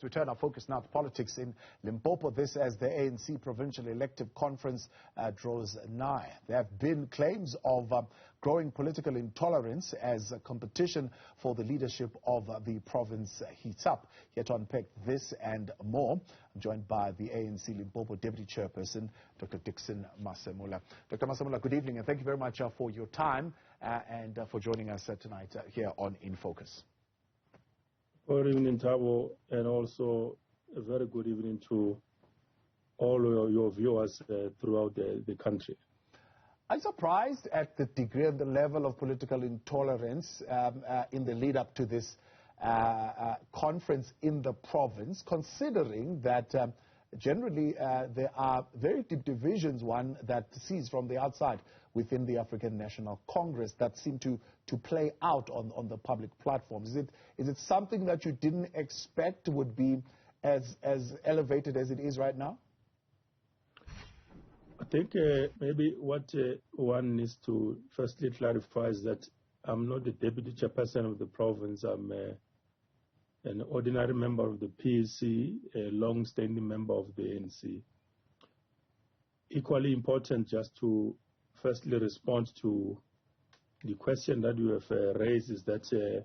To turn our focus now to politics in Limpopo, this as the ANC provincial elective conference draws nigh. There have been claims of growing political intolerance as competition for the leadership of the province heats up. Here to unpack this and more, I'm joined by the ANC Limpopo Deputy Chairperson, Dr. Dickson Masemola. Dr. Masemola, good evening and thank you very much for your time and for joining us tonight here on In Focus. Good evening, Tabo, and also a very good evening to all your viewers throughout the country. I'm surprised at the degree and the level of political intolerance in the lead up to this conference in the province, considering that generally there are very deep divisions, one that sees from the outside within the African National Congress that seem to play out on the public platforms. Is it something that you didn't expect would be as elevated as it is right now? I think maybe what one needs to firstly clarify is that I'm not the deputy chairperson of the province. I'm an ordinary member of the PEC, a long-standing member of the ANC. Equally important just to firstly respond to the question that you have raised is that,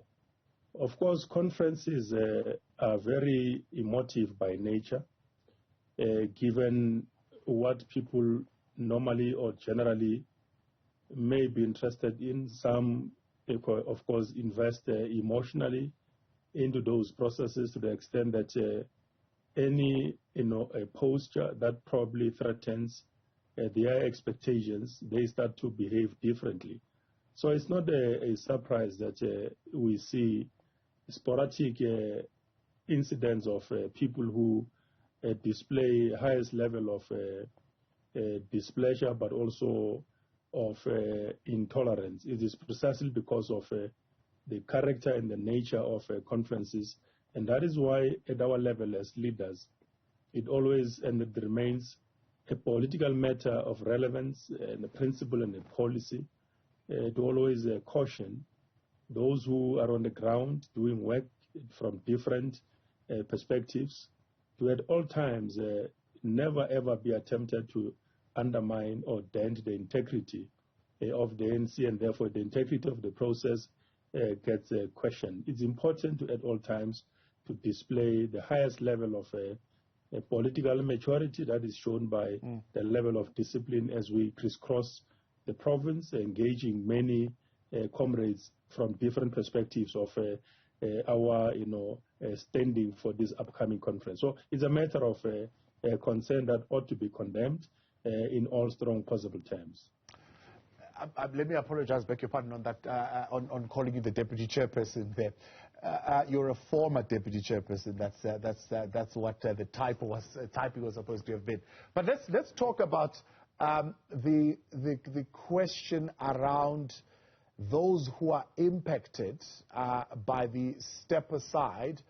of course, conferences are very emotive by nature, given what people normally or generally may be interested in. Some, of course, invest emotionally into those processes to the extent that any a posture that probably threatens their expectations, they start to behave differently. So it's not a surprise that we see sporadic incidents of people who display highest level of displeasure, but also of intolerance. It is precisely because of the character and the nature of conferences. And that is why at our level as leaders, it always and it remains a political matter of relevance and a principle and a policy to always caution those who are on the ground doing work from different perspectives to at all times never ever be attempted to undermine or dent the integrity of the ANC, and therefore the integrity of the process gets questioned. It's important to, at all times, to display the highest level of political maturity that is shown by the level of discipline as we crisscross the province, engaging many comrades from different perspectives of our standing for this upcoming conference. So it's a matter of concern that ought to be condemned in all strong possible terms. Let me apologize, beg your pardon on that, on calling you the deputy chairperson there. You're a former deputy chairperson. That's what the typing was supposed to have been. But let's talk about the question around those who are impacted by the step aside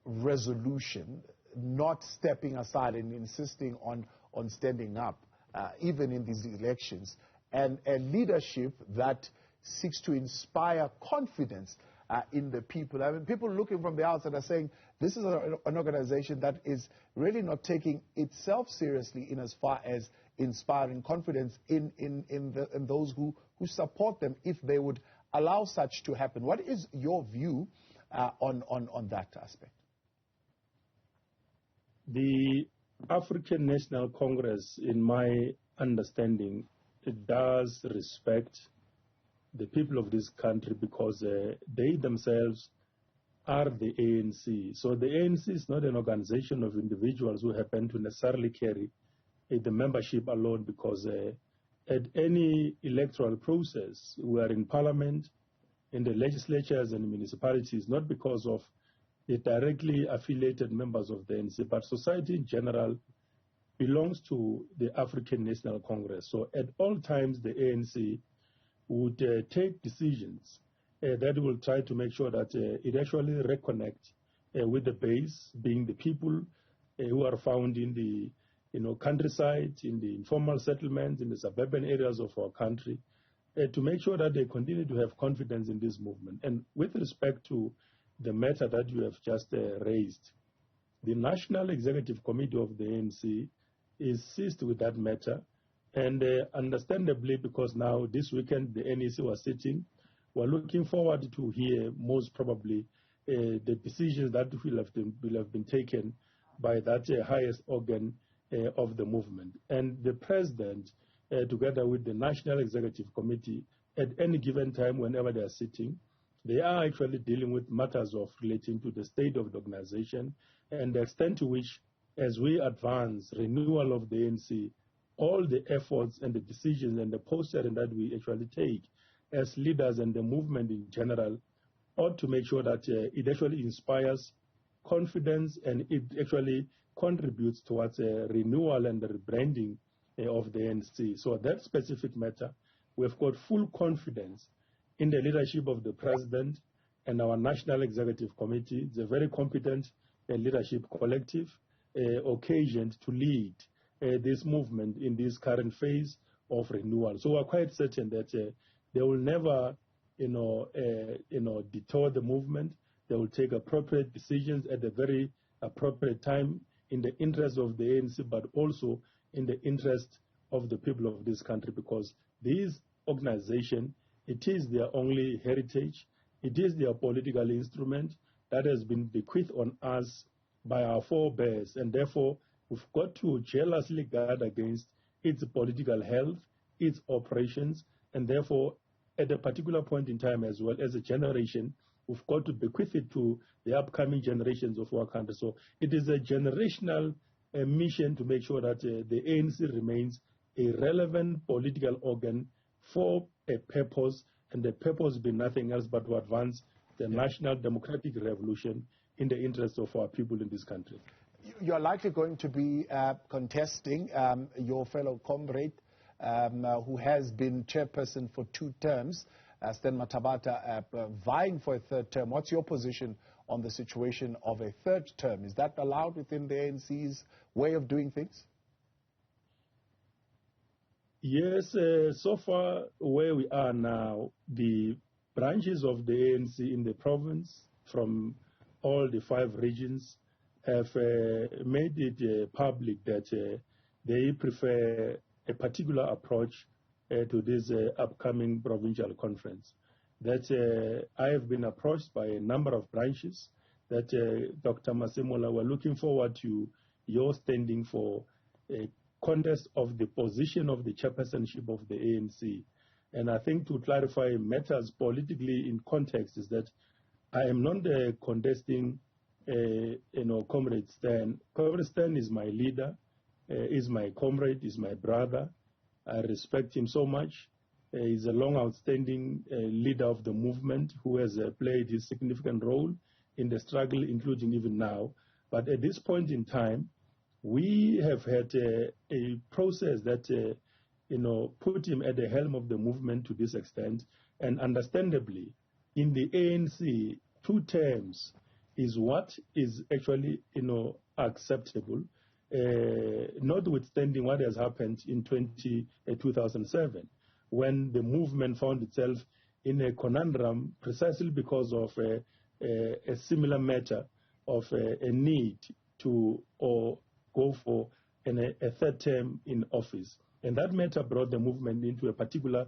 resolution, not stepping aside and insisting on standing up, even in these elections. And a leadership that seeks to inspire confidence in the people. I mean, people looking from the outside are saying this is an organization that is really not taking itself seriously in as far as inspiring confidence in those who support them if they would allow such to happen. What is your view on that aspect? The African National Congress, in my understanding, it does respect the people of this country because they themselves are the ANC. So the ANC is not an organization of individuals who happen to necessarily carry the membership alone, because at any electoral process, we are in parliament, in the legislatures and municipalities, not because of the directly affiliated members of the ANC, but society in general belongs to the African National Congress. So at all times, the ANC would take decisions that will try to make sure that it actually reconnect with the base, being the people who are found in the countryside, in the informal settlements, in the suburban areas of our country, to make sure that they continue to have confidence in this movement. And with respect to the matter that you have just raised, the National Executive Committee of the ANC is seized with that matter. And understandably, because now this weekend the NEC was sitting, we're looking forward to hear most probably the decisions that will have been taken by that highest organ of the movement. And the president, together with the National Executive Committee, at any given time, whenever they are sitting, they are actually dealing with matters of relating to the state of the organization and the extent to which, as we advance renewal of the ANC, all the efforts and the decisions and the posturing that we actually take as leaders and the movement in general ought to make sure that it actually inspires confidence and it actually contributes towards a renewal and the rebranding of the ANC. So that specific matter, we've got full confidence in the leadership of the president and our National Executive Committee. It's a very competent leadership collective occasioned to lead this movement in this current phase of renewal. So we're quite certain that they will never, detour the movement. They will take appropriate decisions at the very appropriate time in the interest of the ANC, but also in the interest of the people of this country, because this organization, it is their only heritage. It is their political instrument that has been bequeathed on us by our forebears, and therefore we've got to jealously guard against its political health, its operations, and therefore at a particular point in time as well as a generation, we've got to bequeath it to the upcoming generations of our country. So it is a generational mission to make sure that the ANC remains a relevant political organ for a purpose, and the purpose be nothing else but to advance the national democratic revolution in the interest of our people in this country. You're likely going to be contesting your fellow comrade who has been chairperson for 2 terms, Stan Mathabata, vying for a 3rd term. What's your position on the situation of a 3rd term? Is that allowed within the ANC's way of doing things? Yes, so far where we are now, the branches of the ANC in the province from all the 5 regions have made it public that they prefer a particular approach to this upcoming provincial conference. That I have been approached by a number of branches that Dr. Masemola, we're looking forward to your standing for a contest of the position of the chairpersonship of the ANC. And I think to clarify matters politically in context is that I am not contesting Comrade Stan. Comrade Stan is my leader, is my comrade, is my brother. I respect him so much. He's a long outstanding leader of the movement who has played his significant role in the struggle, including even now. But at this point in time, we have had a process that put him at the helm of the movement to this extent. And understandably, in the ANC, 2 terms is what is actually acceptable, notwithstanding what has happened in 2007, when the movement found itself in a conundrum precisely because of a similar matter of a need to go for a 3rd term in office. And that matter brought the movement into a particular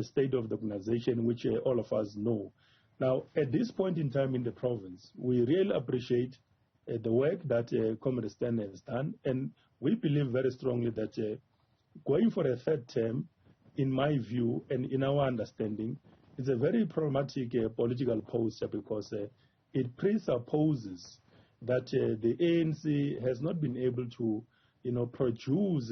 state of the organization, which all of us know. Now, at this point in time in the province, we really appreciate the work that Comrade Stan has done, and we believe very strongly that going for a 3rd term, in my view and in our understanding, is a very problematic political posture, because it presupposes that the ANC has not been able to produce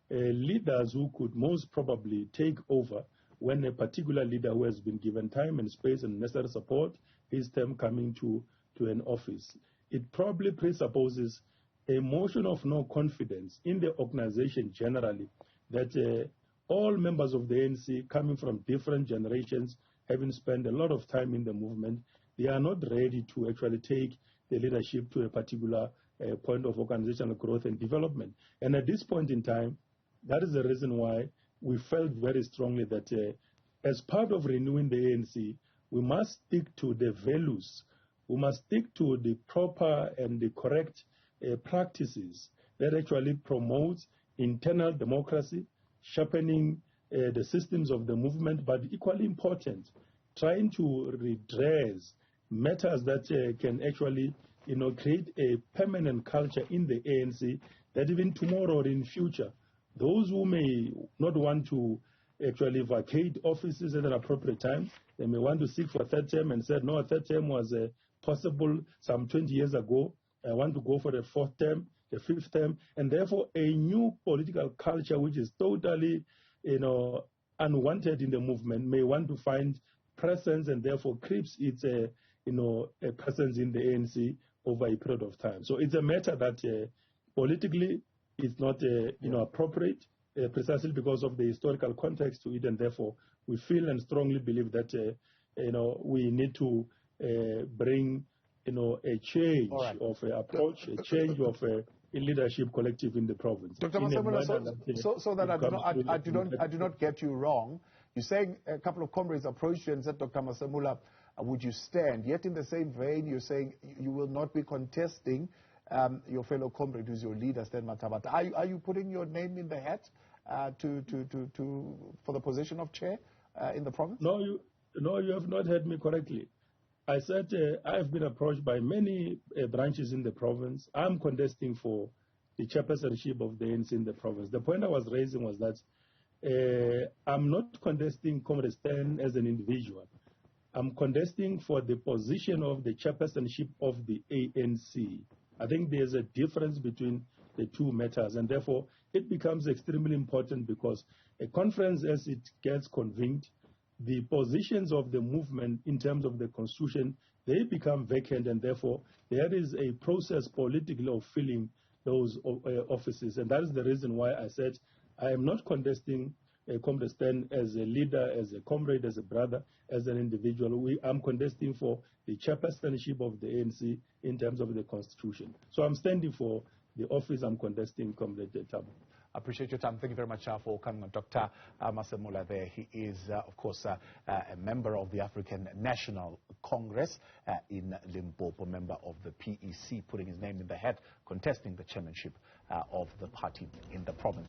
leaders who could most probably take over when a particular leader who has been given time and space and necessary support, his term coming to an office. It probably presupposes a motion of no confidence in the organization generally, that all members of the ANC coming from different generations, having spent a lot of time in the movement, they are not ready to actually take the leadership to a particular point of organizational growth and development. And at this point in time, that is the reason why we felt very strongly that as part of renewing the ANC, we must stick to the values. We must stick to the proper and the correct practices that actually promotes internal democracy, sharpening the systems of the movement, but equally important, trying to redress matters that can actually create a permanent culture in the ANC that even tomorrow or in future, those who may not want to actually vacate offices at an appropriate time, they may want to seek for a third term and said, no, a third term was possible some 20 years ago. I want to go for the fourth term, the fifth term, and therefore a new political culture which is totally, unwanted in the movement may want to find presence and therefore creeps its, a presence in the ANC over a period of time. So it's a matter that politically is not, appropriate, precisely because of the historical context to it, and therefore we feel and strongly believe that, we need to bring, a change of approach, a change of a leadership collective in the province. Dr. Masemola, so that I do not get you wrong, you're saying a couple of comrades approached you and said, Dr. Masemola, would you stand? Yet in the same vein, you're saying you will not be contesting your fellow comrade who's your leader, Stan Mathabata. Are you putting your name in the hat for the position of chair in the province? No, you have not heard me correctly. I said I've been approached by many branches in the province. I'm contesting for the chairpersonship of the ANC in the province. The point I was raising was that I'm not contesting Comrade Stan as an individual. I'm contesting for the position of the chairpersonship of the ANC. I think there's a difference between the two matters, and therefore it becomes extremely important because a conference, as it gets convened, the positions of the movement in terms of the constitution, they become vacant, and therefore there is a process politically of filling those offices. And that is the reason why I said I am not contesting Comrade Stan as a leader, as a comrade, as a brother, as an individual. I'm contesting for the chairpersonship of the ANC in terms of the constitution. So I'm standing for the office. I'm contesting Comrade Thabo. I appreciate your time. Thank you very much for coming on. Dr. Masemola there. He is, of course, a member of the African National Congress in Limpopo, member of the PEC, putting his name in the hat, contesting the chairmanship of the party in the province.